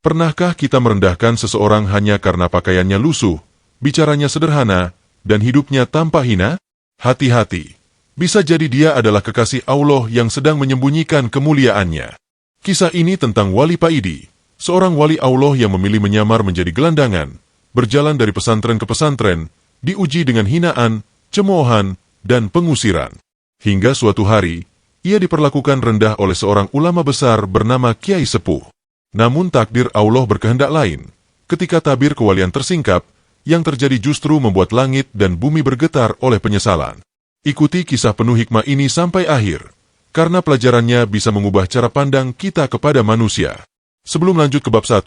Pernahkah kita merendahkan seseorang hanya karena pakaiannya lusuh, bicaranya sederhana, dan hidupnya tanpa hina? Hati-hati. Bisa jadi dia adalah kekasih Allah yang sedang menyembunyikan kemuliaannya. Kisah ini tentang Wali Paidi, seorang wali Allah yang memilih menyamar menjadi gelandangan, berjalan dari pesantren ke pesantren, diuji dengan hinaan, cemoohan, dan pengusiran. Hingga suatu hari, ia diperlakukan rendah oleh seorang ulama besar bernama Kiai Sepuh. Namun takdir Allah berkehendak lain. Ketika tabir kewalian tersingkap, yang terjadi justru membuat langit dan bumi bergetar oleh penyesalan. Ikuti kisah penuh hikmah ini sampai akhir, karena pelajarannya bisa mengubah cara pandang kita kepada manusia. Sebelum lanjut ke bab 1,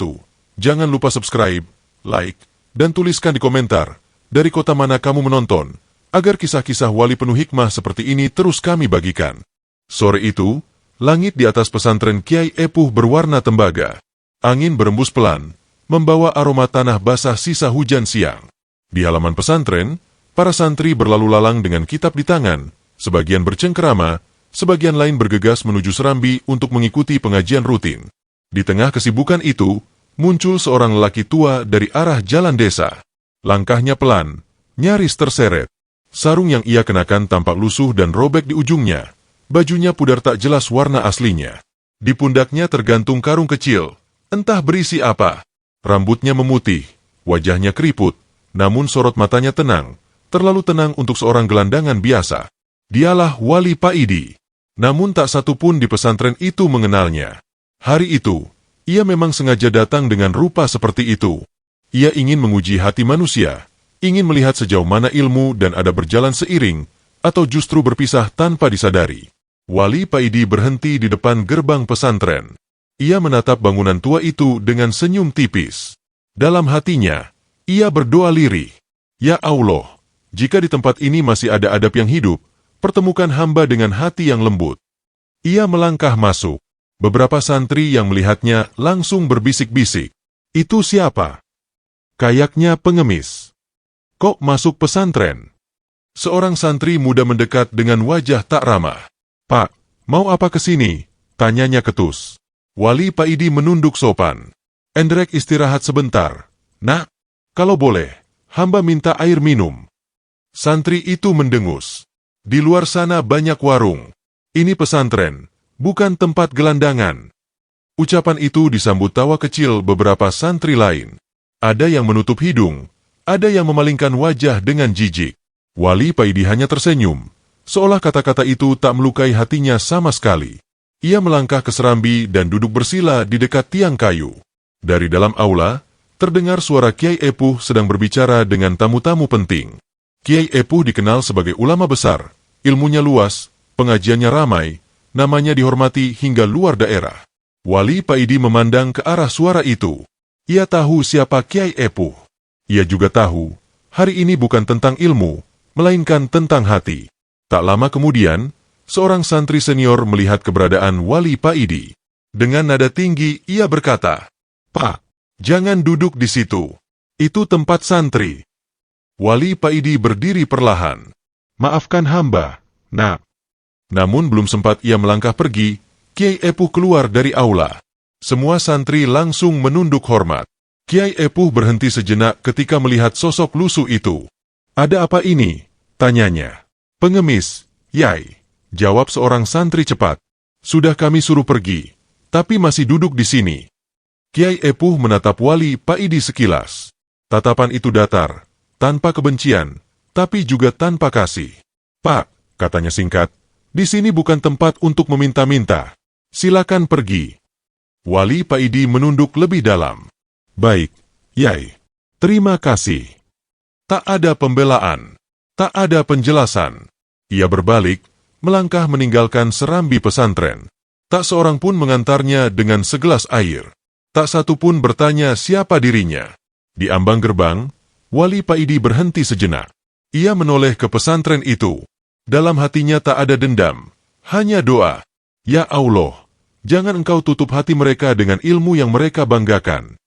jangan lupa subscribe, like, dan tuliskan di komentar, dari kota mana kamu menonton, agar kisah-kisah wali penuh hikmah seperti ini terus kami bagikan. Sore itu, langit di atas pesantren Kiai Epuh berwarna tembaga. Angin berembus pelan, membawa aroma tanah basah sisa hujan siang. Di halaman pesantren, para santri berlalu lalang dengan kitab di tangan, sebagian bercengkerama, sebagian lain bergegas menuju serambi untuk mengikuti pengajian rutin. Di tengah kesibukan itu, muncul seorang lelaki tua dari arah jalan desa. Langkahnya pelan, nyaris terseret. Sarung yang ia kenakan tampak lusuh dan robek di ujungnya. Bajunya pudar tak jelas warna aslinya. Di pundaknya tergantung karung kecil, entah berisi apa. Rambutnya memutih, wajahnya keriput, namun sorot matanya tenang. Terlalu tenang untuk seorang gelandangan biasa. Dialah Wali Paidi. Namun tak satu pun di pesantren itu mengenalnya. Hari itu, ia memang sengaja datang dengan rupa seperti itu. Ia ingin menguji hati manusia, ingin melihat sejauh mana ilmu dan ada berjalan seiring, atau justru berpisah tanpa disadari. Wali Paidi berhenti di depan gerbang pesantren. Ia menatap bangunan tua itu dengan senyum tipis. Dalam hatinya, ia berdoa lirih. Ya Allah, jika di tempat ini masih ada adab yang hidup, pertemukan hamba dengan hati yang lembut. Ia melangkah masuk. Beberapa santri yang melihatnya langsung berbisik-bisik. Itu siapa? Kayaknya pengemis. Kok masuk pesantren? Seorang santri muda mendekat dengan wajah tak ramah. Pak, mau apa ke sini? Tanyanya ketus. Wali Paidi menunduk sopan. Endrek istirahat sebentar. Nak, kalau boleh, hamba minta air minum. Santri itu mendengus. Di luar sana banyak warung. Ini pesantren, bukan tempat gelandangan. Ucapan itu disambut tawa kecil beberapa santri lain. Ada yang menutup hidung, ada yang memalingkan wajah dengan jijik. Wali Paidi hanya tersenyum, seolah kata-kata itu tak melukai hatinya sama sekali. Ia melangkah ke serambi dan duduk bersila di dekat tiang kayu. Dari dalam aula, terdengar suara Kiai Epuh sedang berbicara dengan tamu-tamu penting. Kiai Epuh dikenal sebagai ulama besar, ilmunya luas, pengajiannya ramai, namanya dihormati hingga luar daerah. Wali Paidi memandang ke arah suara itu. Ia tahu siapa Kiai Epuh. Ia juga tahu, hari ini bukan tentang ilmu, melainkan tentang hati. Tak lama kemudian, seorang santri senior melihat keberadaan Wali Paidi. Dengan nada tinggi, ia berkata, "Pak, jangan duduk di situ. Itu tempat santri." Wali Paidi berdiri perlahan. "Maafkan hamba, nak." Namun belum sempat ia melangkah pergi, Kiai Epuh keluar dari aula. Semua santri langsung menunduk hormat. Kiai Epuh berhenti sejenak ketika melihat sosok lusuh itu. "Ada apa ini?" tanyanya. "Pengemis, Yai," jawab seorang santri cepat. "Sudah kami suruh pergi, tapi masih duduk di sini." Kiai Epuh menatap Wali Paidi sekilas. Tatapan itu datar, tanpa kebencian, tapi juga tanpa kasih. "Pak," katanya singkat, "di sini bukan tempat untuk meminta-minta. Silakan pergi." Wali Paidi menunduk lebih dalam. "Baik, Yai. Terima kasih." Tak ada pembelaan, tak ada penjelasan. Ia berbalik, melangkah meninggalkan serambi pesantren. Tak seorang pun mengantarnya dengan segelas air. Tak satu pun bertanya siapa dirinya. Di ambang gerbang, Wali Paidi berhenti sejenak. Ia menoleh ke pesantren itu. Dalam hatinya tak ada dendam, hanya doa. "Ya Allah, jangan Engkau tutup hati mereka dengan ilmu yang mereka banggakan."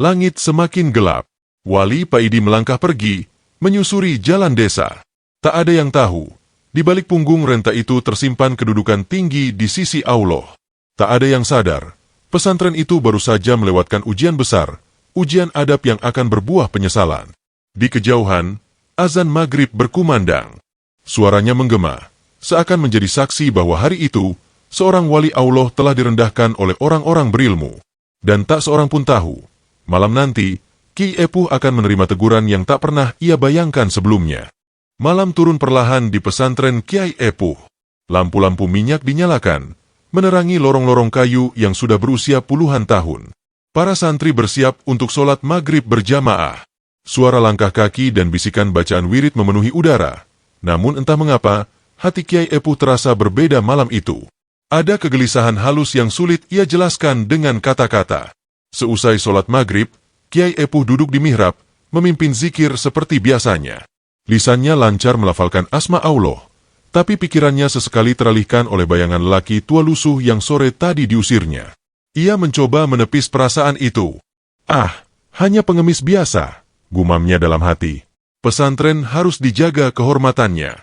Langit semakin gelap. Wali Paidi melangkah pergi, menyusuri jalan desa. Tak ada yang tahu, di balik punggung renta itu tersimpan kedudukan tinggi di sisi Allah. Tak ada yang sadar, Pesantren itu baru saja melewatkan ujian besar, ujian adab yang akan berbuah penyesalan. Di kejauhan, azan maghrib berkumandang. Suaranya menggema, seakan menjadi saksi bahwa hari itu, seorang wali Allah telah direndahkan oleh orang-orang berilmu. Dan tak seorang pun tahu, malam nanti, Ki Epuh akan menerima teguran yang tak pernah ia bayangkan sebelumnya. Malam turun perlahan di pesantren Kiai Epuh. Lampu-lampu minyak dinyalakan, menerangi lorong-lorong kayu yang sudah berusia puluhan tahun. Para santri bersiap untuk sholat maghrib berjamaah. Suara langkah kaki dan bisikan bacaan wirid memenuhi udara. Namun entah mengapa, hati Kiai Epuh terasa berbeda malam itu. Ada kegelisahan halus yang sulit ia jelaskan dengan kata-kata. Seusai sholat maghrib, Kiai Epuh duduk di mihrab, memimpin zikir seperti biasanya. Lisannya lancar melafalkan asma Allah, tapi pikirannya sesekali teralihkan oleh bayangan lelaki tua lusuh yang sore tadi diusirnya. Ia mencoba menepis perasaan itu. Ah, hanya pengemis biasa, gumamnya dalam hati. Pesantren harus dijaga kehormatannya.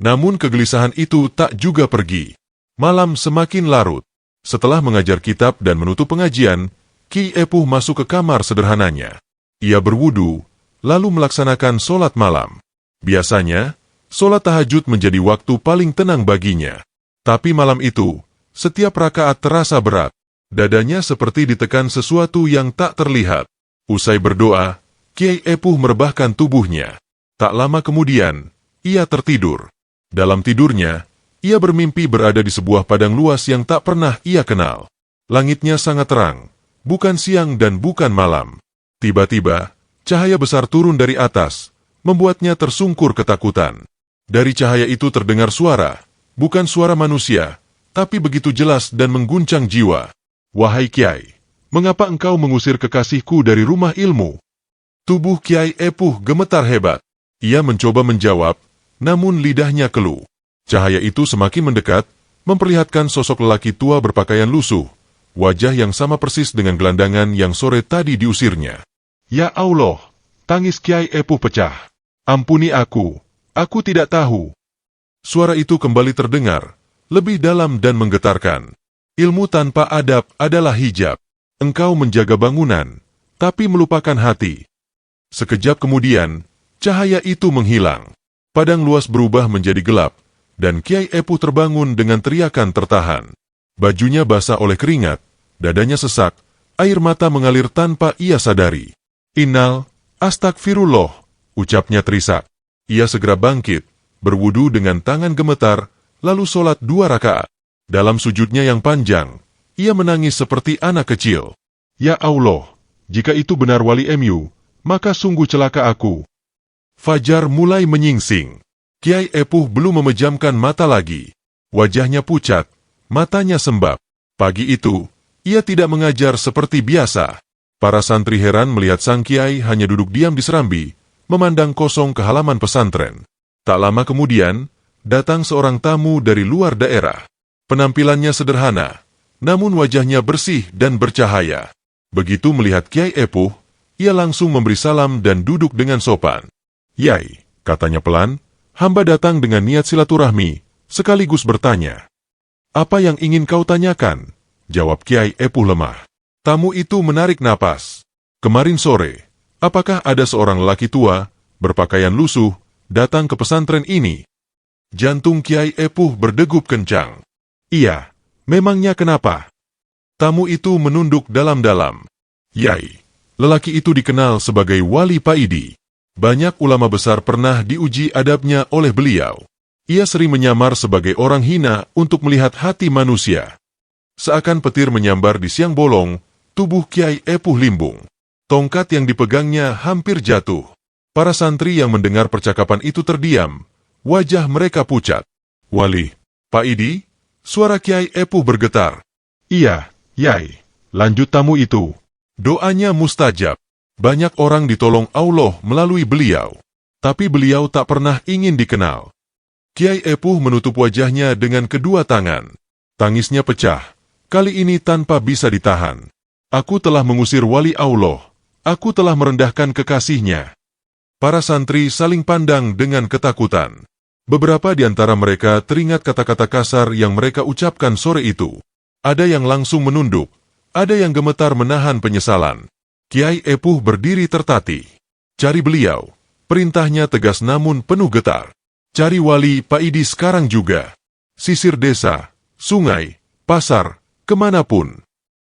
Namun kegelisahan itu tak juga pergi. Malam semakin larut. Setelah mengajar kitab dan menutup pengajian, Ki Epuh masuk ke kamar sederhananya. Ia berwudu, lalu melaksanakan sholat malam. Biasanya, sholat tahajud menjadi waktu paling tenang baginya. Tapi malam itu, setiap rakaat terasa berat. Dadanya seperti ditekan sesuatu yang tak terlihat. Usai berdoa, Kiai Epuh merebahkan tubuhnya. Tak lama kemudian, ia tertidur. Dalam tidurnya, ia bermimpi berada di sebuah padang luas yang tak pernah ia kenal. Langitnya sangat terang, bukan siang dan bukan malam. Tiba-tiba, cahaya besar turun dari atas, membuatnya tersungkur ketakutan. Dari cahaya itu terdengar suara, bukan suara manusia, tapi begitu jelas dan mengguncang jiwa. Wahai Kiai, mengapa engkau mengusir kekasihku dari rumah ilmu? Tubuh Kiai Epuh gemetar hebat. Ia mencoba menjawab, namun lidahnya keluh. Cahaya itu semakin mendekat, memperlihatkan sosok lelaki tua berpakaian lusuh, wajah yang sama persis dengan gelandangan yang sore tadi diusirnya. Ya Allah, tangis Kiai Epuh pecah. Ampuni aku tidak tahu. Suara itu kembali terdengar, lebih dalam dan menggetarkan. Ilmu tanpa adab adalah hijab. Engkau menjaga bangunan, tapi melupakan hati. Sekejap kemudian, cahaya itu menghilang. Padang luas berubah menjadi gelap, dan Kiai Epuh terbangun dengan teriakan tertahan. Bajunya basah oleh keringat, dadanya sesak, air mata mengalir tanpa ia sadari. Innal, astagfirullah, ucapnya terisak. Ia segera bangkit, berwudu dengan tangan gemetar, lalu sholat 2 rakaat. Dalam sujudnya yang panjang, ia menangis seperti anak kecil. Ya Allah, jika itu benar wali MU, maka sungguh celaka aku. Fajar mulai menyingsing. Kiai Epuh belum memejamkan mata lagi. Wajahnya pucat, matanya sembab. Pagi itu, ia tidak mengajar seperti biasa. Para santri heran melihat sang kiai hanya duduk diam di serambi, memandang kosong ke halaman pesantren. Tak lama kemudian, datang seorang tamu dari luar daerah. Penampilannya sederhana, namun wajahnya bersih dan bercahaya. Begitu melihat Kiai Epuh, ia langsung memberi salam dan duduk dengan sopan. Yai, katanya pelan, hamba datang dengan niat silaturahmi, sekaligus bertanya. Apa yang ingin kau tanyakan? Jawab Kiai Epuh lemah. Tamu itu menarik napas. Kemarin sore, apakah ada seorang lelaki tua, berpakaian lusuh, datang ke pesantren ini? Jantung Kiai Epuh berdegup kencang. Iya, memangnya kenapa? Tamu itu menunduk dalam-dalam. Yai, lelaki itu dikenal sebagai Wali Paidi. Banyak ulama besar pernah diuji adabnya oleh beliau. Ia sering menyamar sebagai orang hina untuk melihat hati manusia. Seakan petir menyambar di siang bolong, tubuh Kiai Epuh limbung. Tongkat yang dipegangnya hampir jatuh. Para santri yang mendengar percakapan itu terdiam. Wajah mereka pucat. Wali, Paidi? Suara Kiai Epuh bergetar. Iya, Yai. Lanjut tamu itu. Doanya mustajab. Banyak orang ditolong Allah melalui beliau. Tapi beliau tak pernah ingin dikenal. Kiai Epuh menutup wajahnya dengan kedua tangan. Tangisnya pecah. Kali ini tanpa bisa ditahan. Aku telah mengusir wali Allah. Aku telah merendahkan kekasihnya. Para santri saling pandang dengan ketakutan. Beberapa di antara mereka teringat kata-kata kasar yang mereka ucapkan sore itu. Ada yang langsung menunduk, Ada yang gemetar menahan penyesalan. Kiai Epuh berdiri tertatih. Cari beliau. Perintahnya tegas namun penuh getar. Cari Wali Paidi sekarang juga. Sisir desa, sungai, pasar, kemanapun.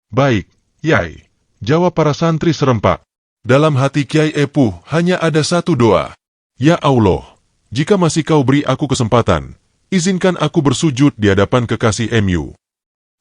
Baik, Yai, jawab para santri serempak. Dalam hati Kiai Epuh hanya ada satu doa. Ya Allah, jika masih kau beri aku kesempatan, izinkan aku bersujud di hadapan kekasih MU.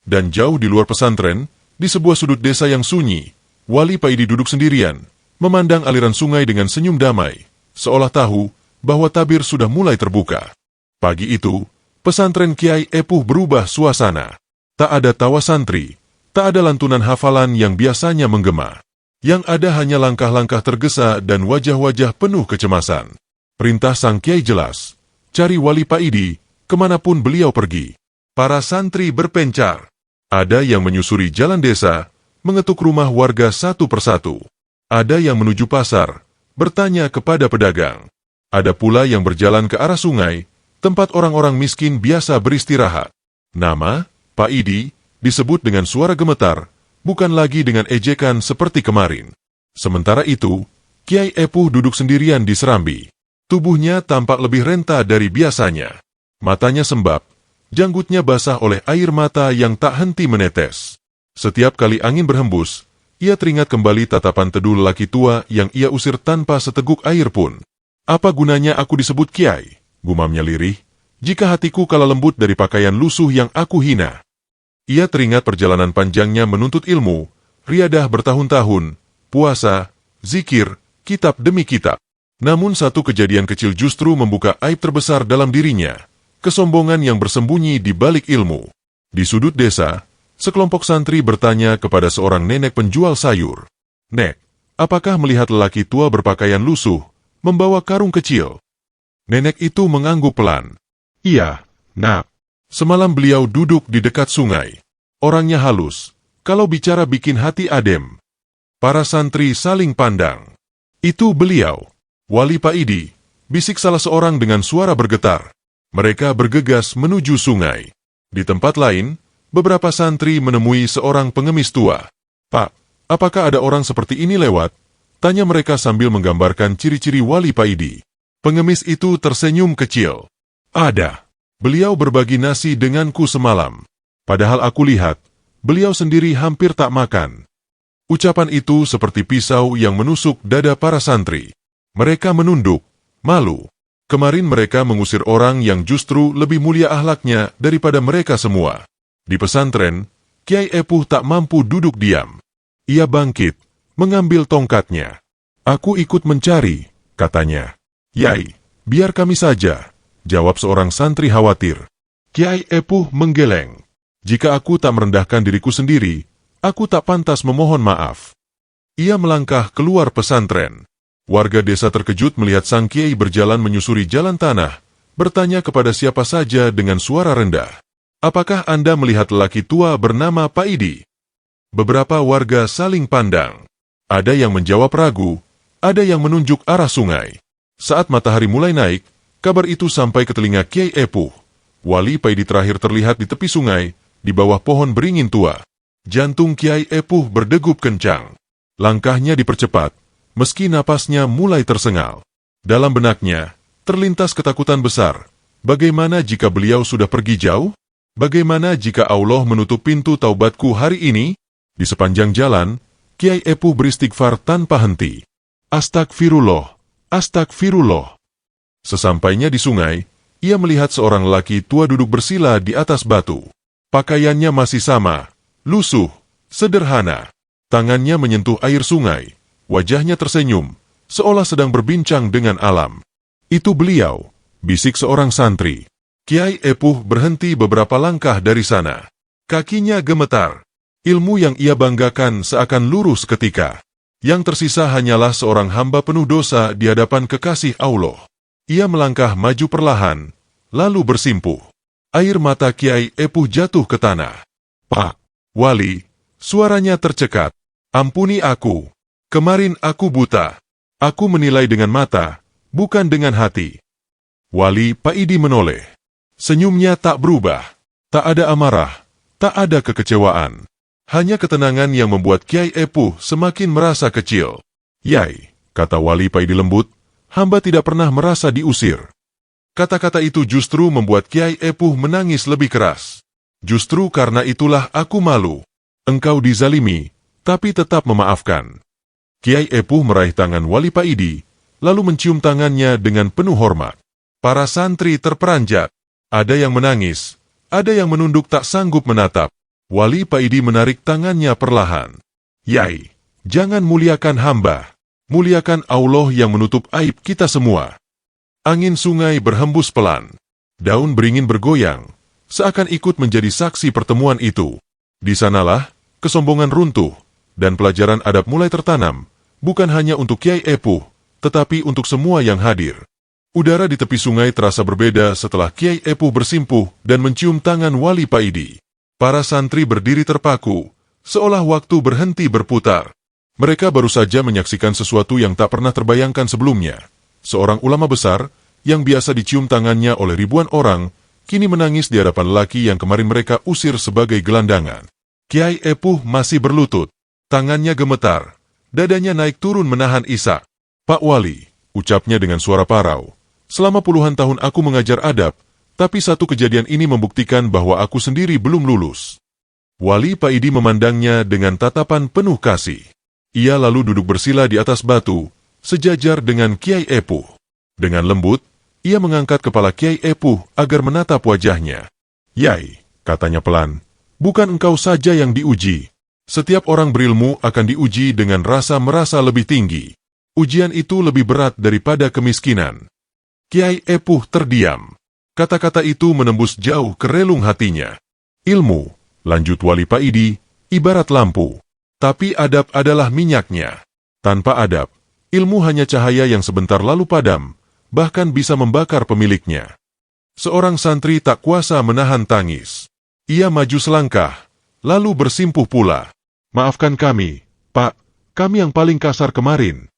Dan jauh di luar pesantren, di sebuah sudut desa yang sunyi, Wali Paidi duduk sendirian, memandang aliran sungai dengan senyum damai, seolah tahu bahwa tabir sudah mulai terbuka. Pagi itu, pesantren Kiai Epuh berubah suasana. Tak ada tawa santri, tak ada lantunan hafalan yang biasanya menggema. Yang ada hanya langkah-langkah tergesa dan wajah-wajah penuh kecemasan. Perintah sang Kiai jelas, cari Wali Paidi, kemanapun beliau pergi. Para santri berpencar. Ada yang menyusuri jalan desa, mengetuk rumah warga satu persatu. Ada yang menuju pasar, bertanya kepada pedagang. Ada pula yang berjalan ke arah sungai, tempat orang-orang miskin biasa beristirahat. Nama, Paidi, disebut dengan suara gemetar, bukan lagi dengan ejekan seperti kemarin. Sementara itu, Kiai Epuh duduk sendirian di serambi. Tubuhnya tampak lebih renta dari biasanya. Matanya sembab, janggutnya basah oleh air mata yang tak henti menetes. Setiap kali angin berhembus, ia teringat kembali tatapan teduh lelaki tua yang ia usir tanpa seteguk air pun. Apa gunanya aku disebut Kiai? Gumamnya lirih, jika hatiku kalah lembut dari pakaian lusuh yang aku hina. Ia teringat perjalanan panjangnya menuntut ilmu, riadah bertahun-tahun, puasa, zikir, kitab demi kitab. Namun satu kejadian kecil justru membuka aib terbesar dalam dirinya. Kesombongan yang bersembunyi di balik ilmu. Di sudut desa, sekelompok santri bertanya kepada seorang nenek penjual sayur. Nek, apakah melihat lelaki tua berpakaian lusuh, membawa karung kecil? Nenek itu mengangguk pelan. Iya, nak. Semalam beliau duduk di dekat sungai. Orangnya halus, kalau bicara bikin hati adem. Para santri saling pandang. Itu beliau, Wali Paidi, bisik salah seorang dengan suara bergetar. Mereka bergegas menuju sungai. Di tempat lain, beberapa santri menemui seorang pengemis tua. Pak, apakah ada orang seperti ini lewat? Tanya mereka sambil menggambarkan ciri-ciri Wali Paidi. Pengemis itu tersenyum kecil. Ada. Beliau berbagi nasi denganku semalam. Padahal aku lihat, beliau sendiri hampir tak makan. Ucapan itu seperti pisau yang menusuk dada para santri. Mereka menunduk, malu. Kemarin mereka mengusir orang yang justru lebih mulia akhlaknya daripada mereka semua. Di pesantren, Kiai Epuh tak mampu duduk diam. Ia bangkit, mengambil tongkatnya. Aku ikut mencari, katanya. Yai, biar kami saja, jawab seorang santri khawatir. Kiai Epuh menggeleng. Jika aku tak merendahkan diriku sendiri, aku tak pantas memohon maaf. Ia melangkah keluar pesantren. Warga desa terkejut melihat sang kiai berjalan menyusuri jalan tanah, bertanya kepada siapa saja dengan suara rendah. Apakah Anda melihat lelaki tua bernama Paidi? Beberapa warga saling pandang. Ada yang menjawab ragu, ada yang menunjuk arah sungai. Saat matahari mulai naik, kabar itu sampai ke telinga Kiai Epuh. Wali Paidi terakhir terlihat di tepi sungai, di bawah pohon beringin tua. Jantung Kiai Epuh berdegup kencang. Langkahnya dipercepat, meski napasnya mulai tersengal. Dalam benaknya, terlintas ketakutan besar. Bagaimana jika beliau sudah pergi jauh? Bagaimana jika Allah menutup pintu taubatku hari ini? Di sepanjang jalan, Kiai Epuh beristighfar tanpa henti. Astagfirullah, astagfirullah. Sesampainya di sungai, ia melihat seorang lelaki tua duduk bersila di atas batu. Pakaiannya masih sama, lusuh, sederhana. Tangannya menyentuh air sungai. Wajahnya tersenyum, seolah sedang berbincang dengan alam. Itu beliau, bisik seorang santri. Kiai Epuh berhenti beberapa langkah dari sana. Kakinya gemetar. Ilmu yang ia banggakan seakan lurus ketika. Yang tersisa hanyalah seorang hamba penuh dosa di hadapan kekasih Allah. Ia melangkah maju perlahan, lalu bersimpuh. Air mata Kiai Epuh jatuh ke tanah. Pak, Wali, suaranya tercekat. Ampuni aku. Kemarin aku buta. Aku menilai dengan mata, bukan dengan hati. Wali Paidi menoleh. Senyumnya tak berubah. Tak ada amarah, tak ada kekecewaan. Hanya ketenangan yang membuat Kiai Epuh semakin merasa kecil. "Yai," kata Wali Paidi lembut, "hamba tidak pernah merasa diusir." Kata-kata itu justru membuat Kiai Epuh menangis lebih keras. "Justru karena itulah aku malu. Engkau dizalimi, tapi tetap memaafkan." Kiai Epuh meraih tangan Wali Paidi, lalu mencium tangannya dengan penuh hormat. Para santri terperanjat. Ada yang menangis, ada yang menunduk tak sanggup menatap. Wali Paidi menarik tangannya perlahan. "Yai, jangan muliakan hamba. Muliakan Allah yang menutup aib kita semua." Angin sungai berhembus pelan. Daun beringin bergoyang, seakan ikut menjadi saksi pertemuan itu. Di sanalah, kesombongan runtuh, dan pelajaran adab mulai tertanam, bukan hanya untuk Kiai Epuh, tetapi untuk semua yang hadir. Udara di tepi sungai terasa berbeda setelah Kiai Epuh bersimpuh dan mencium tangan Wali Paidi. Para santri berdiri terpaku, seolah waktu berhenti berputar. Mereka baru saja menyaksikan sesuatu yang tak pernah terbayangkan sebelumnya. Seorang ulama besar, yang biasa dicium tangannya oleh ribuan orang, kini menangis di hadapan lelaki yang kemarin mereka usir sebagai gelandangan. Kiai Epuh masih berlutut, tangannya gemetar, dadanya naik turun menahan isak. "Pak Wali," ucapnya dengan suara parau, "selama puluhan tahun aku mengajar adab, tapi satu kejadian ini membuktikan bahwa aku sendiri belum lulus." Wali Paidi memandangnya dengan tatapan penuh kasih. Ia lalu duduk bersila di atas batu, sejajar dengan Kiai Epuh. Dengan lembut, ia mengangkat kepala Kiai Epuh agar menatap wajahnya. "Yai," katanya pelan, "bukan engkau saja yang diuji. Setiap orang berilmu akan diuji dengan rasa merasa lebih tinggi. Ujian itu lebih berat daripada kemiskinan." Kiai Epuh terdiam. Kata-kata itu menembus jauh ke relung hatinya. "Ilmu," lanjut Wali Paidi, "ibarat lampu. Tapi adab adalah minyaknya. Tanpa adab, ilmu hanya cahaya yang sebentar lalu padam, bahkan bisa membakar pemiliknya." Seorang santri tak kuasa menahan tangis. Ia maju selangkah, lalu bersimpuh pula. "Maafkan kami, Pak, kami yang paling kasar kemarin."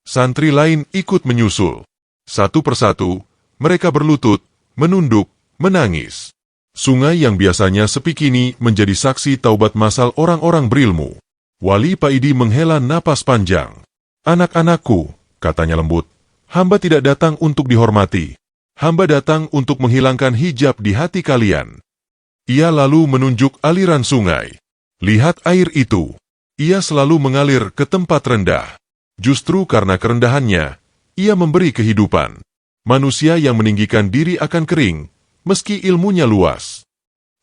Santri lain ikut menyusul. Satu persatu, mereka berlutut, menunduk, menangis. Sungai yang biasanya sepi kini menjadi saksi taubat masal orang-orang berilmu. Wali Paidi menghela napas panjang. "Anak-anakku," katanya lembut, "hamba tidak datang untuk dihormati. Hamba datang untuk menghilangkan hijab di hati kalian." Ia lalu menunjuk aliran sungai. "Lihat air itu. Ia selalu mengalir ke tempat rendah. Justru karena kerendahannya, ia memberi kehidupan. Manusia yang meninggikan diri akan kering, meski ilmunya luas."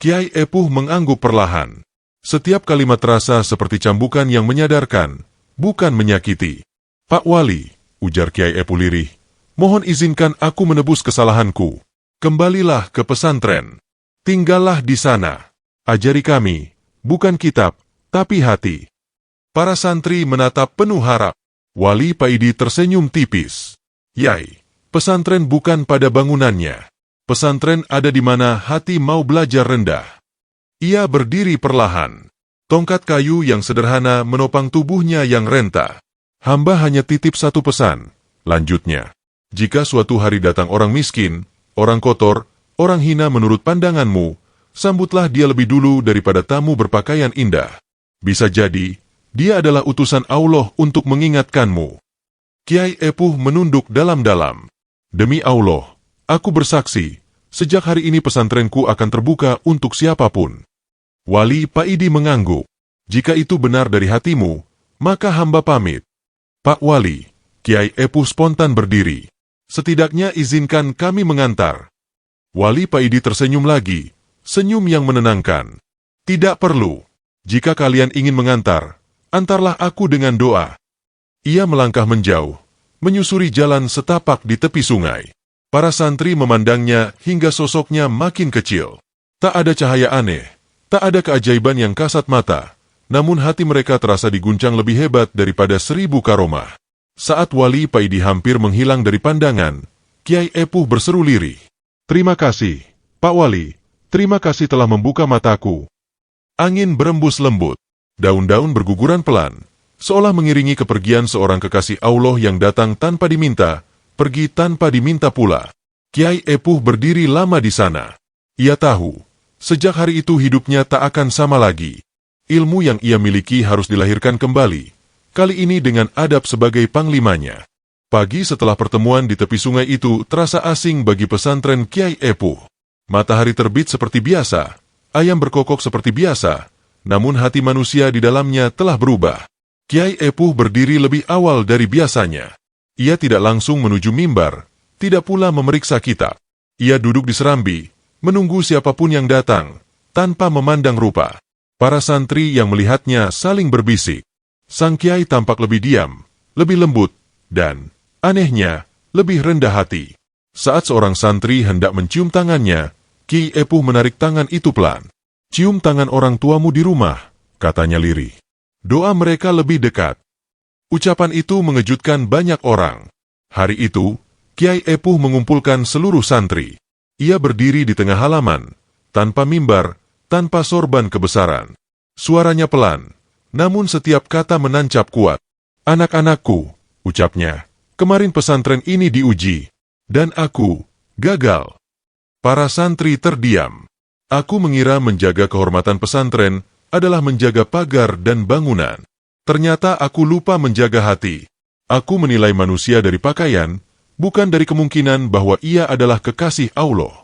Kiai Epuh mengangguk perlahan. Setiap kalimat terasa seperti cambukan yang menyadarkan, bukan menyakiti. "Pak Wali," ujar Kiai Epuh lirih, "mohon izinkan aku menebus kesalahanku. Kembalilah ke pesantren. Tinggallah di sana. Ajari kami, bukan kitab, tapi hati." Para santri menatap penuh harap. Wali Paidi tersenyum tipis. "Yai, pesantren bukan pada bangunannya. Pesantren ada di mana hati mau belajar rendah." Ia berdiri perlahan. Tongkat kayu yang sederhana menopang tubuhnya yang renta. "Hamba hanya titip satu pesan," lanjutnya. "Jika suatu hari datang orang miskin, orang kotor, orang hina menurut pandanganmu, sambutlah dia lebih dulu daripada tamu berpakaian indah. Bisa jadi, dia adalah utusan Allah untuk mengingatkanmu." Kiai Epuh menunduk dalam-dalam. "Demi Allah, aku bersaksi, sejak hari ini pesantrenku akan terbuka untuk siapapun." Wali Paidi mengangguk. "Jika itu benar dari hatimu, maka hamba pamit." "Pak Wali," Kiai Epuh spontan berdiri, "setidaknya izinkan kami mengantar." Wali Paidi tersenyum lagi, senyum yang menenangkan. "Tidak perlu. Jika kalian ingin mengantar, antarlah aku dengan doa." Ia melangkah menjauh, menyusuri jalan setapak di tepi sungai. Para santri memandangnya hingga sosoknya makin kecil. Tak ada cahaya aneh, tak ada keajaiban yang kasat mata, namun hati mereka terasa diguncang lebih hebat daripada 1000 karomah. Saat Wali Paidi hampir menghilang dari pandangan, Kiai Epuh berseru lirih, "Terima kasih, Pak Wali, terima kasih telah membuka mataku." Angin berembus lembut, daun-daun berguguran pelan, seolah mengiringi kepergian seorang kekasih Allah yang datang tanpa diminta, pergi tanpa diminta pula. Kiai Epuh berdiri lama di sana. Ia tahu, sejak hari itu hidupnya tak akan sama lagi. Ilmu yang ia miliki harus dilahirkan kembali, kali ini dengan adab sebagai panglimanya. Pagi setelah pertemuan di tepi sungai itu terasa asing bagi pesantren Kiai Epuh. Matahari terbit seperti biasa, ayam berkokok seperti biasa, namun hati manusia di dalamnya telah berubah. Kiai Epuh berdiri lebih awal dari biasanya. Ia tidak langsung menuju mimbar, tidak pula memeriksa kitab. Ia duduk di serambi, menunggu siapapun yang datang, tanpa memandang rupa. Para santri yang melihatnya saling berbisik. Sang Kiai tampak lebih diam, lebih lembut, dan, anehnya, lebih rendah hati. Saat seorang santri hendak mencium tangannya, Kiai Epuh menarik tangan itu pelan. "Cium tangan orang tuamu di rumah," katanya lirih. "Doa mereka lebih dekat." Ucapan itu mengejutkan banyak orang. Hari itu, Kiai Epuh mengumpulkan seluruh santri. Ia berdiri di tengah halaman, tanpa mimbar, tanpa sorban kebesaran. Suaranya pelan, namun setiap kata menancap kuat. "Anak-anakku," ucapnya, "kemarin pesantren ini diuji, dan aku gagal." Para santri terdiam. "Aku mengira menjaga kehormatan pesantren adalah menjaga pagar dan bangunan. Ternyata aku lupa menjaga hati. Aku menilai manusia dari pakaian, bukan dari kemungkinan bahwa ia adalah kekasih Allah."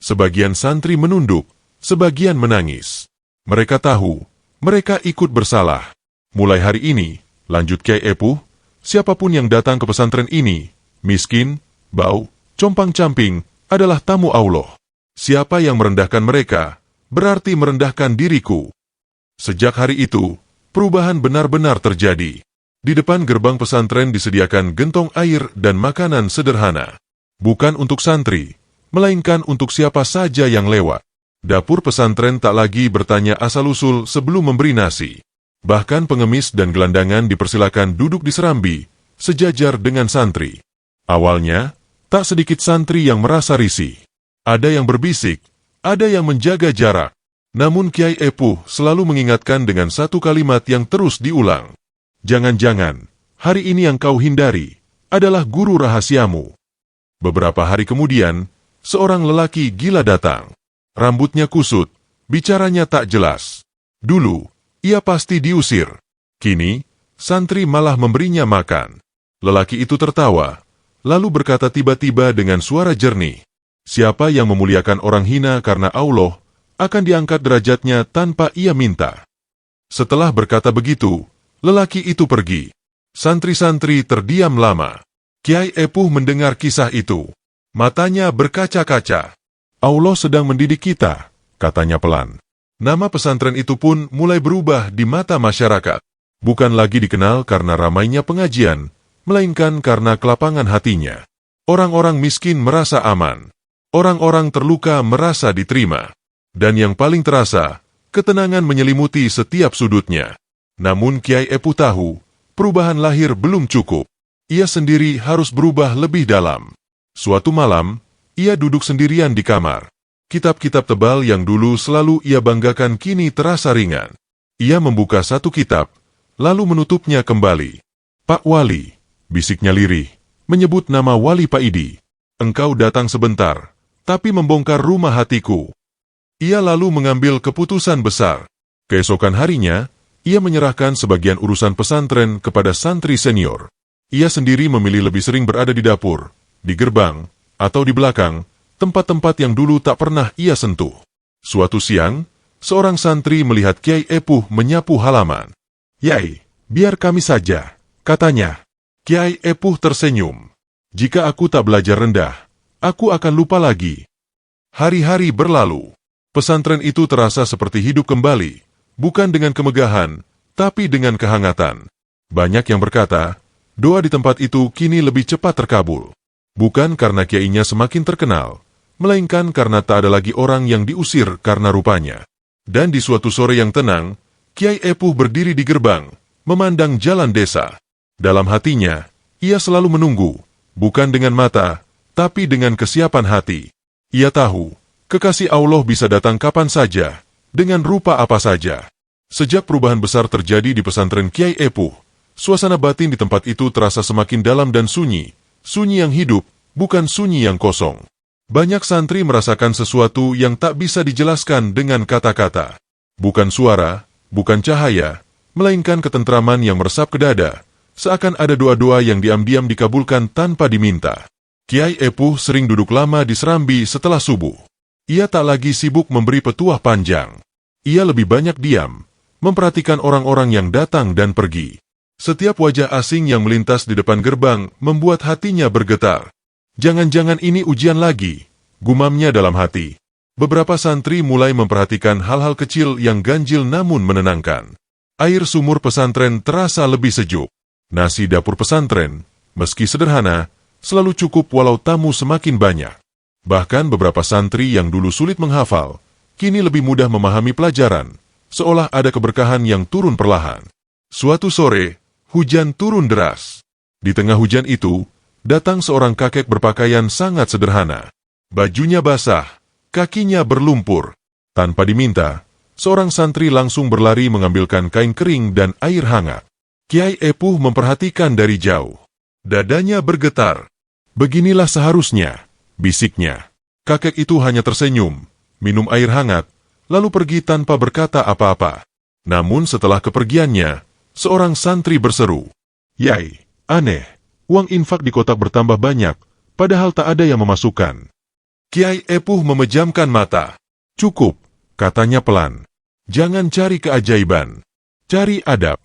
Sebagian santri menunduk, sebagian menangis. Mereka tahu, mereka ikut bersalah. "Mulai hari ini," lanjut Kiai Epuh, "siapapun yang datang ke pesantren ini, miskin, bau, compang-camping, adalah tamu Allah. Siapa yang merendahkan mereka, berarti merendahkan diriku." Sejak hari itu, perubahan benar-benar terjadi. Di depan gerbang pesantren disediakan gentong air dan makanan sederhana. Bukan untuk santri, melainkan untuk siapa saja yang lewat. Dapur pesantren tak lagi bertanya asal-usul sebelum memberi nasi. Bahkan pengemis dan gelandangan dipersilakan duduk di serambi, sejajar dengan santri. Awalnya, tak sedikit santri yang merasa risih. Ada yang berbisik, ada yang menjaga jarak. Namun Kiai Epuh selalu mengingatkan dengan satu kalimat yang terus diulang. "Jangan-jangan, hari ini yang kau hindari adalah guru rahasiamu." Beberapa hari kemudian, seorang lelaki gila datang. Rambutnya kusut, bicaranya tak jelas. Dulu, ia pasti diusir. Kini, santri malah memberinya makan. Lelaki itu tertawa, lalu berkata tiba-tiba dengan suara jernih, "Siapa yang memuliakan orang hina karena Allah, akan diangkat derajatnya tanpa ia minta." Setelah berkata begitu, lelaki itu pergi. Santri-santri terdiam lama. Kiai Epuh mendengar kisah itu. Matanya berkaca-kaca. "Allah sedang mendidik kita," katanya pelan. Nama pesantren itu pun mulai berubah di mata masyarakat. Bukan lagi dikenal karena ramainya pengajian, melainkan karena kelapangan hatinya. Orang-orang miskin merasa aman. Orang-orang terluka merasa diterima. Dan yang paling terasa, ketenangan menyelimuti setiap sudutnya. Namun Kiai Epuh tahu, perubahan lahir belum cukup. Ia sendiri harus berubah lebih dalam. Suatu malam, ia duduk sendirian di kamar. Kitab-kitab tebal yang dulu selalu ia banggakan kini terasa ringan. Ia membuka satu kitab, lalu menutupnya kembali. "Pak Wali," bisiknya lirih, menyebut nama Wali Paidi. "Engkau datang sebentar, tapi membongkar rumah hatiku." Ia lalu mengambil keputusan besar. Keesokan harinya, ia menyerahkan sebagian urusan pesantren kepada santri senior. Ia sendiri memilih lebih sering berada di dapur, di gerbang, atau di belakang, tempat-tempat yang dulu tak pernah ia sentuh. Suatu siang, seorang santri melihat Kiai Epuh menyapu halaman. "Yai, biar kami saja," katanya. Kiai Epuh tersenyum. "Jika aku tak belajar rendah, aku akan lupa lagi." Hari-hari berlalu. Pesantren itu terasa seperti hidup kembali, bukan dengan kemegahan, tapi dengan kehangatan. Banyak yang berkata, doa di tempat itu kini lebih cepat terkabul. Bukan karena kiainya semakin terkenal, melainkan karena tak ada lagi orang yang diusir karena rupanya. Dan di suatu sore yang tenang, Kiai Epuh berdiri di gerbang, memandang jalan desa. Dalam hatinya, ia selalu menunggu, bukan dengan mata, tapi dengan kesiapan hati. Ia tahu, kekasih Allah bisa datang kapan saja, dengan rupa apa saja. Sejak perubahan besar terjadi di pesantren Kiai Epuh, suasana batin di tempat itu terasa semakin dalam dan sunyi. Sunyi yang hidup, bukan sunyi yang kosong. Banyak santri merasakan sesuatu yang tak bisa dijelaskan dengan kata-kata. Bukan suara, bukan cahaya, melainkan ketentraman yang meresap ke dada, seakan ada doa-doa yang diam-diam dikabulkan tanpa diminta. Kiai Epuh sering duduk lama di serambi setelah subuh. Ia tak lagi sibuk memberi petuah panjang. Ia lebih banyak diam, memperhatikan orang-orang yang datang dan pergi. Setiap wajah asing yang melintas di depan gerbang membuat hatinya bergetar. Jangan-jangan ini ujian lagi, gumamnya dalam hati. Beberapa santri mulai memperhatikan hal-hal kecil yang ganjil namun menenangkan. Air sumur pesantren terasa lebih sejuk. Nasi dapur pesantren, meski sederhana, selalu cukup walau tamu semakin banyak. Bahkan beberapa santri yang dulu sulit menghafal, kini lebih mudah memahami pelajaran, seolah ada keberkahan yang turun perlahan. Suatu sore, hujan turun deras. Di tengah hujan itu, datang seorang kakek berpakaian sangat sederhana. Bajunya basah, kakinya berlumpur. Tanpa diminta, seorang santri langsung berlari mengambilkan kain kering dan air hangat. Kiai Epuh memperhatikan dari jauh. Dadanya bergetar. Beginilah seharusnya, bisiknya. Kakek itu hanya tersenyum, minum air hangat, lalu pergi tanpa berkata apa-apa. Namun setelah kepergiannya, seorang santri berseru, "Yai, aneh, uang infak di kotak bertambah banyak, padahal tak ada yang memasukkan." Kiai Epuh memejamkan mata. "Cukup," katanya pelan. "Jangan cari keajaiban, cari adab."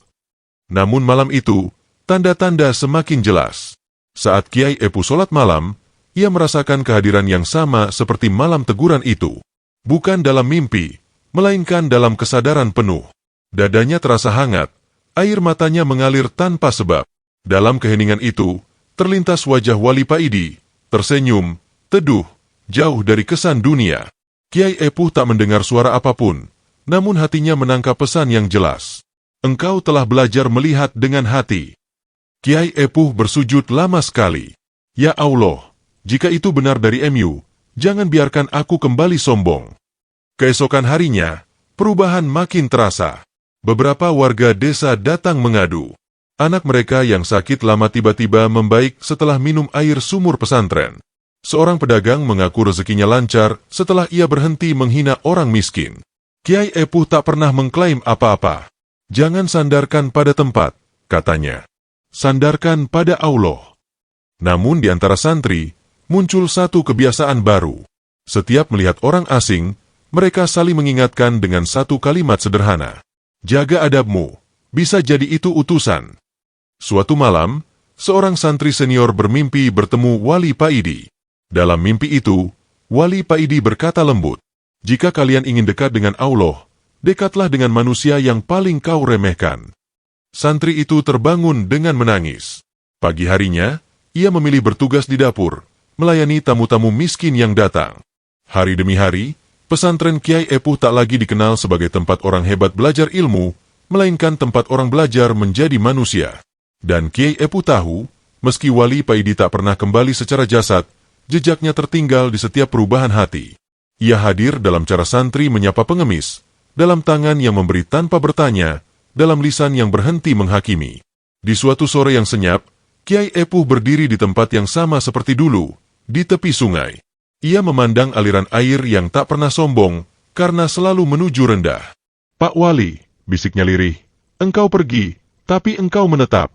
Namun malam itu, tanda-tanda semakin jelas. Saat Kiai Epuh sholat malam, ia merasakan kehadiran yang sama seperti malam teguran itu. Bukan dalam mimpi, melainkan dalam kesadaran penuh. Dadanya terasa hangat, air matanya mengalir tanpa sebab. Dalam keheningan itu, terlintas wajah Wali Paidi, tersenyum, teduh, jauh dari kesan dunia. Kiai Epuh tak mendengar suara apapun, namun hatinya menangkap pesan yang jelas. "Engkau telah belajar melihat dengan hati." Kiai Epuh bersujud lama sekali. "Ya Allah, jika itu benar dari MU, jangan biarkan aku kembali sombong." Keesokan harinya, perubahan makin terasa. Beberapa warga desa datang mengadu. Anak mereka yang sakit lama tiba-tiba membaik setelah minum air sumur pesantren. Seorang pedagang mengaku rezekinya lancar setelah ia berhenti menghina orang miskin. Kiai Epuh tak pernah mengklaim apa-apa. "Jangan sandarkan pada tempat," katanya. "Sandarkan pada Allah." Namun di antara santri, muncul satu kebiasaan baru. Setiap melihat orang asing, mereka saling mengingatkan dengan satu kalimat sederhana. "Jaga adabmu, bisa jadi itu utusan." Suatu malam, seorang santri senior bermimpi bertemu Wali Paidi. Dalam mimpi itu, Wali Paidi berkata lembut, "Jika kalian ingin dekat dengan Allah, dekatlah dengan manusia yang paling kau remehkan." Santri itu terbangun dengan menangis. Pagi harinya, ia memilih bertugas di dapur, melayani tamu-tamu miskin yang datang. Hari demi hari, pesantren Kiai Epuh tak lagi dikenal sebagai tempat orang hebat belajar ilmu, melainkan tempat orang belajar menjadi manusia. Dan Kiai Epuh tahu, meski Wali Paidi tak pernah kembali secara jasad, jejaknya tertinggal di setiap perubahan hati. Ia hadir dalam cara santri menyapa pengemis, dalam tangan yang memberi tanpa bertanya, dalam lisan yang berhenti menghakimi. Di suatu sore yang senyap, Kiai Epuh berdiri di tempat yang sama seperti dulu, di tepi sungai. Ia memandang aliran air yang tak pernah sombong, karena selalu menuju rendah. "Pak Wali," bisiknya lirih, "engkau pergi, tapi engkau menetap."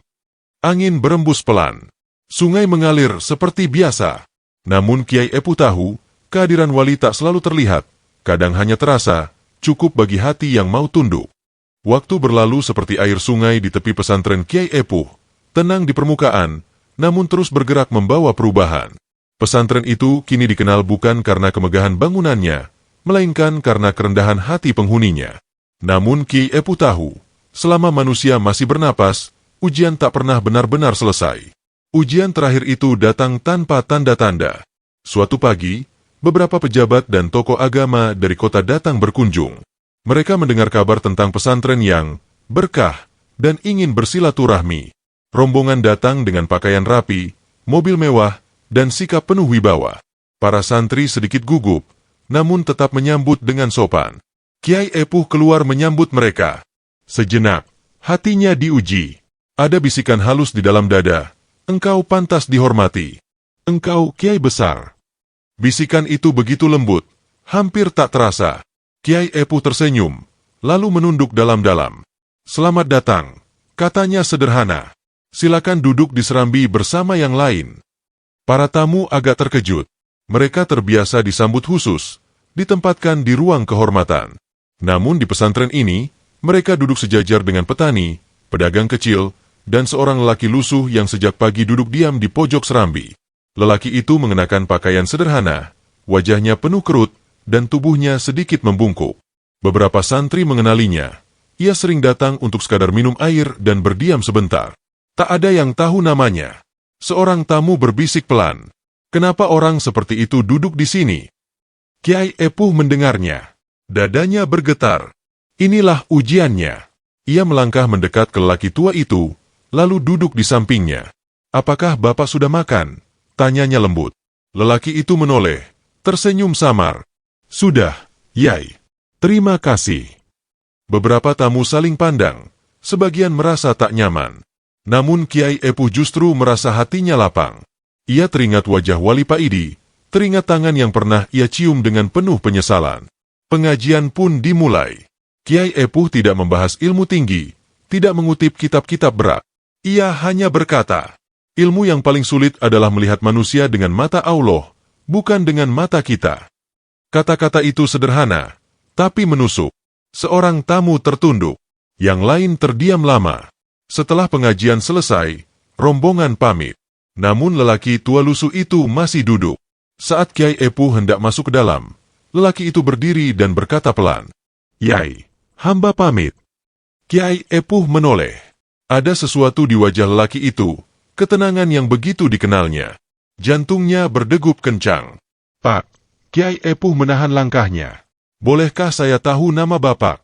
Angin berembus pelan. Sungai mengalir seperti biasa. Namun Kiai Epuh tahu, kehadiran Wali tak selalu terlihat, kadang hanya terasa, cukup bagi hati yang mau tunduk. Waktu berlalu seperti air sungai di tepi pesantren Kiai Epuh, tenang di permukaan, namun terus bergerak membawa perubahan. Pesantren itu kini dikenal bukan karena kemegahan bangunannya, melainkan karena kerendahan hati penghuninya. Namun Kiai Epuh tahu, selama manusia masih bernapas, ujian tak pernah benar-benar selesai. Ujian terakhir itu datang tanpa tanda-tanda. Suatu pagi, beberapa pejabat dan tokoh agama dari kota datang berkunjung. Mereka mendengar kabar tentang pesantren yang berkah dan ingin bersilaturahmi. Rombongan datang dengan pakaian rapi, mobil mewah, dan sikap penuh wibawa. Para santri sedikit gugup, namun tetap menyambut dengan sopan. Kiai Epuh keluar menyambut mereka. Sejenak, hatinya diuji. Ada bisikan halus di dalam dada, "Engkau pantas dihormati. Engkau kiai besar." Bisikan itu begitu lembut, hampir tak terasa. Kiai Epuh tersenyum, lalu menunduk dalam-dalam. "Selamat datang," katanya sederhana. "Silakan duduk di serambi bersama yang lain." Para tamu agak terkejut. Mereka terbiasa disambut khusus, ditempatkan di ruang kehormatan. Namun di pesantren ini, mereka duduk sejajar dengan petani, pedagang kecil, dan seorang lelaki lusuh yang sejak pagi duduk diam di pojok serambi. Lelaki itu mengenakan pakaian sederhana, wajahnya penuh kerut, dan tubuhnya sedikit membungkuk. Beberapa santri mengenalinya. Ia sering datang untuk sekadar minum air dan berdiam sebentar. Tak ada yang tahu namanya. Seorang tamu berbisik pelan. "Kenapa orang seperti itu duduk di sini?" Kiai Epuh mendengarnya. Dadanya bergetar. Inilah ujiannya. Ia melangkah mendekat ke lelaki tua itu, lalu duduk di sampingnya. "Apakah Bapak sudah makan?" tanyanya lembut. Lelaki itu menoleh, tersenyum samar. "Sudah, Yai. Terima kasih." Beberapa tamu saling pandang, sebagian merasa tak nyaman. Namun Kiai Epuh justru merasa hatinya lapang. Ia teringat wajah Wali Paidi, teringat tangan yang pernah ia cium dengan penuh penyesalan. Pengajian pun dimulai. Kiai Epuh tidak membahas ilmu tinggi, tidak mengutip kitab-kitab berat. Ia hanya berkata, "Ilmu yang paling sulit adalah melihat manusia dengan mata Allah, bukan dengan mata kita." Kata-kata itu sederhana, tapi menusuk. Seorang tamu tertunduk, yang lain terdiam lama. Setelah pengajian selesai, rombongan pamit. Namun lelaki tua lusuh itu masih duduk. Saat Kiai Epuh hendak masuk ke dalam, lelaki itu berdiri dan berkata pelan, "Yai, hamba pamit." Kiai Epuh menoleh. Ada sesuatu di wajah lelaki itu, ketenangan yang begitu dikenalnya. Jantungnya berdegup kencang. "Pak." Kiai Epuh menahan langkahnya. "Bolehkah saya tahu nama Bapak?"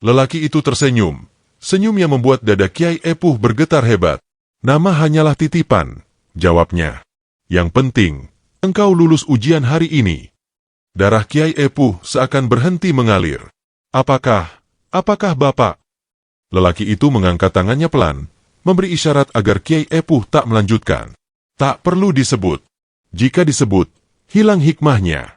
Lelaki itu tersenyum. Senyum yang membuat dada Kiai Epuh bergetar hebat. "Nama hanyalah titipan," jawabnya. "Yang penting, engkau lulus ujian hari ini." Darah Kiai Epuh seakan berhenti mengalir. Apakah Bapak?" Lelaki itu mengangkat tangannya pelan, memberi isyarat agar Kiai Epuh tak melanjutkan. Tak perlu disebut. Jika disebut, hilang hikmahnya.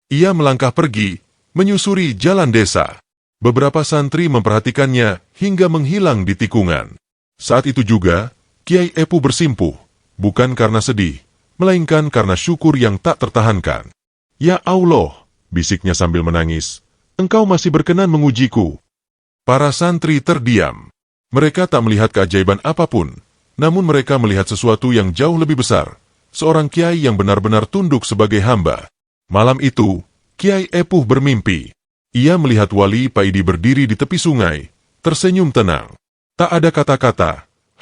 Ia melangkah pergi, menyusuri jalan desa. Beberapa santri memperhatikannya hingga menghilang di tikungan. Saat itu juga, Kiai Epuh bersimpuh, bukan karena sedih, melainkan karena syukur yang tak tertahankan. "Ya Allah," bisiknya sambil menangis, "Engkau masih berkenan mengujiku." Para santri terdiam. Mereka tak melihat keajaiban apapun, namun mereka melihat sesuatu yang jauh lebih besar, seorang kiai yang benar-benar tunduk sebagai hamba. Malam itu, Kiai Epuh bermimpi. Ia melihat Wali Paidi berdiri di tepi sungai, tersenyum tenang. Tak ada kata-kata,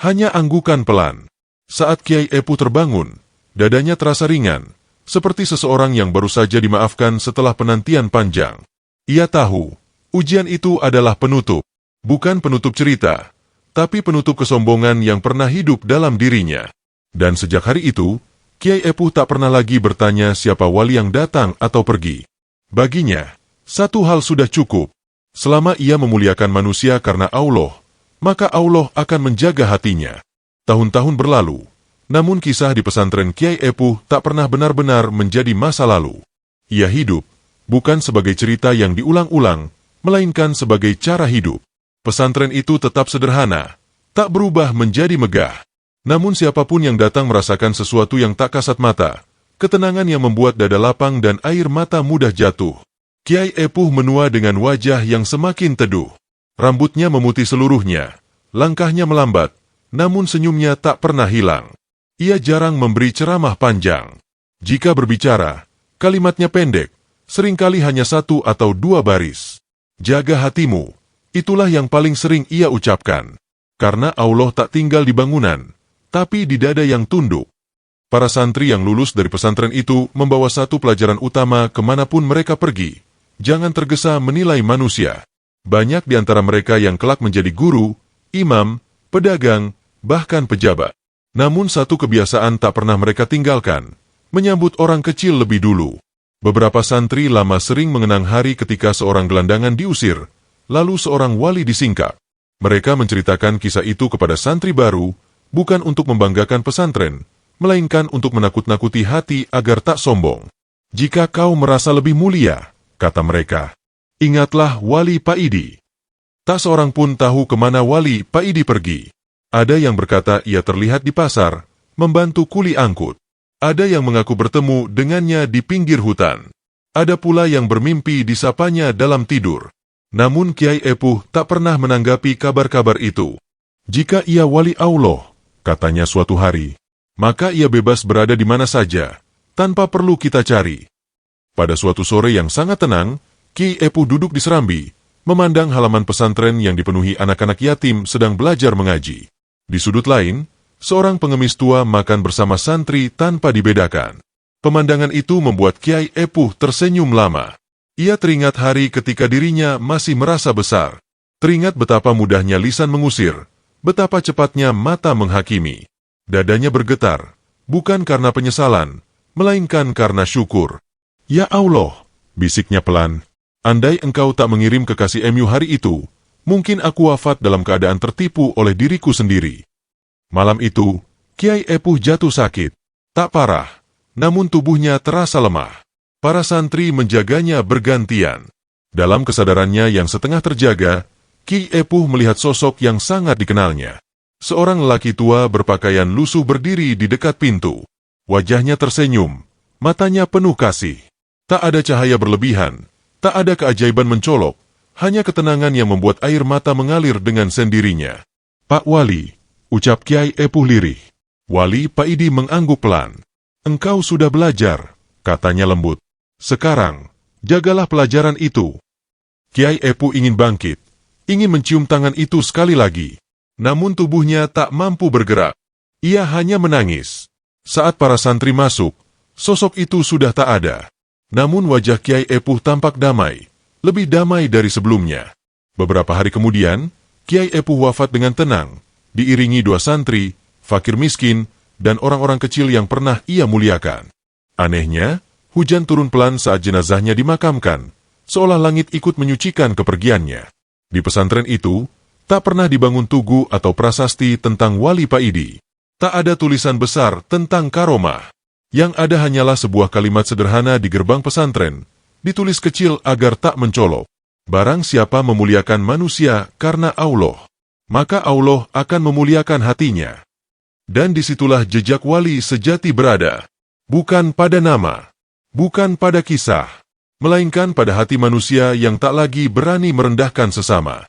hanya anggukan pelan. Saat Kiai Epuh terbangun, dadanya terasa ringan, seperti seseorang yang baru saja dimaafkan setelah penantian panjang. Ia tahu, ujian itu adalah penutup. Bukan penutup cerita, tapi penutup kesombongan yang pernah hidup dalam dirinya. Dan sejak hari itu, Kiai Epuh tak pernah lagi bertanya siapa wali yang datang atau pergi. Baginya, satu hal sudah cukup. Selama ia memuliakan manusia karena Allah, maka Allah akan menjaga hatinya. Tahun-tahun berlalu, namun kisah di pesantren Kiai Epuh tak pernah benar-benar menjadi masa lalu. Ia hidup, bukan sebagai cerita yang diulang-ulang, melainkan sebagai cara hidup. Pesantren itu tetap sederhana, tak berubah menjadi megah. Namun siapapun yang datang merasakan sesuatu yang tak kasat mata, ketenangan yang membuat dada lapang dan air mata mudah jatuh. Kiai Epuh menua dengan wajah yang semakin teduh. Rambutnya memutih seluruhnya, langkahnya melambat, namun senyumnya tak pernah hilang. Ia jarang memberi ceramah panjang. Jika berbicara, kalimatnya pendek, seringkali hanya 1 atau 2 baris. "Jaga hatimu," itulah yang paling sering ia ucapkan. Karena Allah tak tinggal di bangunan, tapi di dada yang tunduk. Para santri yang lulus dari pesantren itu membawa satu pelajaran utama kemanapun mereka pergi. Jangan tergesa menilai manusia. Banyak di antara mereka yang kelak menjadi guru, imam, pedagang, bahkan pejabat. Namun satu kebiasaan tak pernah mereka tinggalkan, menyambut orang kecil lebih dulu. Beberapa santri lama sering mengenang hari ketika seorang gelandangan diusir, lalu seorang wali disingkap. Mereka menceritakan kisah itu kepada santri baru, bukan untuk membanggakan pesantren, melainkan untuk menakut-nakuti hati agar tak sombong. "Jika kau merasa lebih mulia," kata mereka, "ingatlah Wali Paidi. Tak seorang pun tahu kemana Wali Paidi pergi. Ada yang berkata ia terlihat di pasar, membantu kuli angkut. Ada yang mengaku bertemu dengannya di pinggir hutan. Ada pula yang bermimpi disapanya dalam tidur. Namun Kiai Epuh tak pernah menanggapi kabar-kabar itu. Jika ia wali Allah, katanya suatu hari, maka ia bebas berada di mana saja, tanpa perlu kita cari. Pada suatu sore yang sangat tenang, Kiai Epuh duduk di serambi, memandang halaman pesantren yang dipenuhi anak-anak yatim sedang belajar mengaji. Di sudut lain, seorang pengemis tua makan bersama santri tanpa dibedakan. Pemandangan itu membuat Kiai Epuh tersenyum lama. Ia teringat hari ketika dirinya masih merasa besar. Teringat betapa mudahnya lisan mengusir, betapa cepatnya mata menghakimi. Dadanya bergetar, bukan karena penyesalan, melainkan karena syukur. Ya Allah, bisiknya pelan. Andai engkau tak mengirim kekasih MU hari itu, mungkin aku wafat dalam keadaan tertipu oleh diriku sendiri. Malam itu, Kiai Epuh jatuh sakit. Tak parah, namun tubuhnya terasa lemah. Para santri menjaganya bergantian. Dalam kesadarannya yang setengah terjaga, Kiai Epuh melihat sosok yang sangat dikenalnya. Seorang lelaki tua berpakaian lusuh berdiri di dekat pintu. Wajahnya tersenyum, matanya penuh kasih. Tak ada cahaya berlebihan. Tak ada keajaiban mencolok, hanya ketenangan yang membuat air mata mengalir dengan sendirinya. Pak Wali, ucap Kiai Epuh lirih. Wali Paidi mengangguk pelan. Engkau sudah belajar, katanya lembut. Sekarang, jagalah pelajaran itu. Kiai Epuh ingin bangkit, ingin mencium tangan itu sekali lagi. Namun tubuhnya tak mampu bergerak. Ia hanya menangis. Saat para santri masuk, sosok itu sudah tak ada. Namun wajah Kiai Epuh tampak damai, lebih damai dari sebelumnya. Beberapa hari kemudian, Kiai Epuh wafat dengan tenang, diiringi dua santri, fakir miskin, dan orang-orang kecil yang pernah ia muliakan. Anehnya, hujan turun pelan saat jenazahnya dimakamkan, seolah langit ikut menyucikan kepergiannya. Di pesantren itu, tak pernah dibangun tugu atau prasasti tentang Wali Paidi. Tak ada tulisan besar tentang karomah. Yang ada hanyalah sebuah kalimat sederhana di gerbang pesantren, ditulis kecil agar tak mencolok. Barang siapa memuliakan manusia karena Allah, maka Allah akan memuliakan hatinya. Dan disitulah jejak wali sejati berada. Bukan pada nama, bukan pada kisah, melainkan pada hati manusia yang tak lagi berani merendahkan sesama.